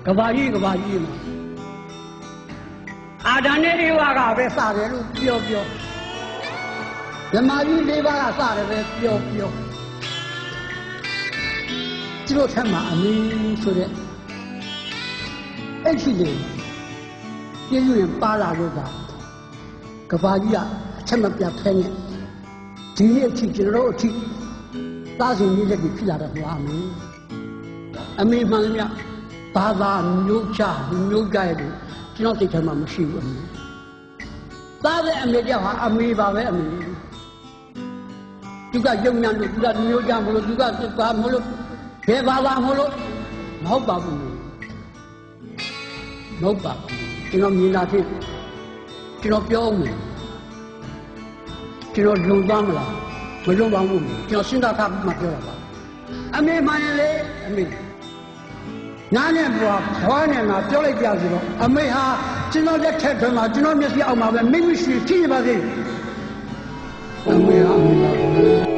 ကဘာကြီးမှာအာဒန်နဲ့ဧဝါကပဲစတယ်လို့ပြောဓမ္မကြီး၄ပါးကစတယ်ပဲပြောသူတို့ထက်မှာအမင်းဆိုတဲ့အဲ့ဒီလေပြည့်စုံရင်ပါလာလို့ကဘာကြီးကအချက်မပြတ်ဖဲနဲ့ဒီနေ့အထိကျွန်တော်တို့အထိသားစုမျိုးလက်ပြီးဖြစ်လာတဲ့ဘုရားအမေမှန်မြတ်ဘာသာမျိုးချမျိုးကြဲတယ်ကျွန်တော်စိတ်ထဲမှာမရှိဘူးအမေသားတဲ့အမေကြောင့်ဟာအမေပါပဲအမေသူကယုံညာလို့သူကမျိုးကြမလို့သူကဘာမလို့ဘယ်ဘာသာမလို့မဟုတ်ပါဘူးကျွန်တော်မြင်လာဖြစ်ကျွန်တော်ပြောအောင်မယ်ကျွန်တော်လုံသွားမလားမလုံပါဘူးကျွန်တော်စဉ်းစားထားပြီးမှပြောတာပါအမေမှန်ရင်လေအမေနားနဲ့ဘွားနဲ့ငါပြောလိုက်ကြဆိုတော့အမေဟာကျွန်တော်လက်ထက်ထွန်းမှာကျွန်တော်မျက်စိအောက်မှာပဲမိမရှိကြည့်ပါစေအမေဟာအမေပါ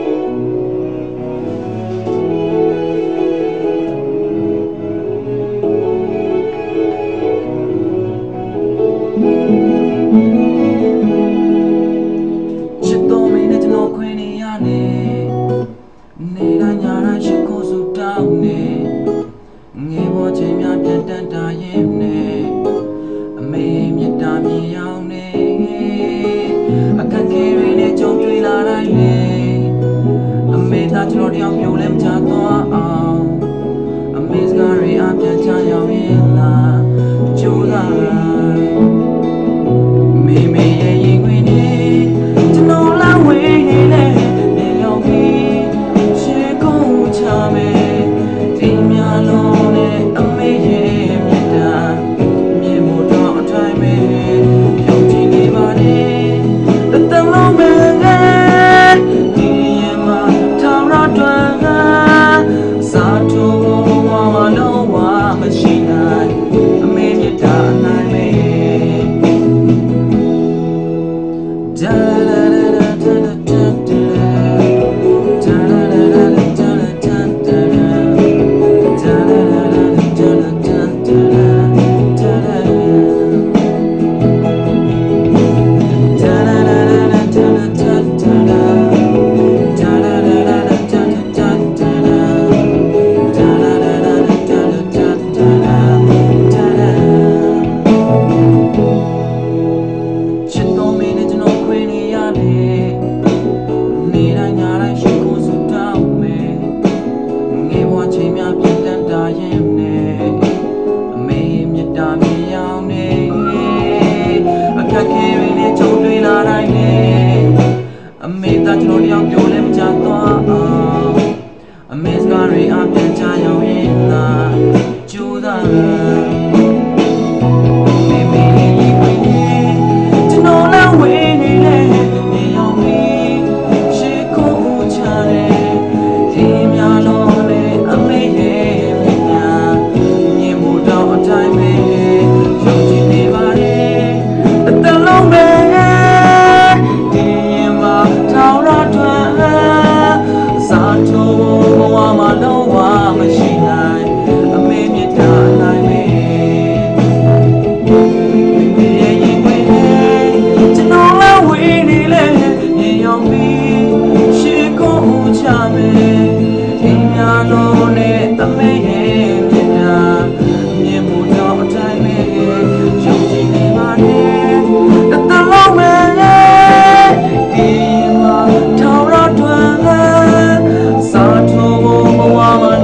Mama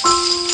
။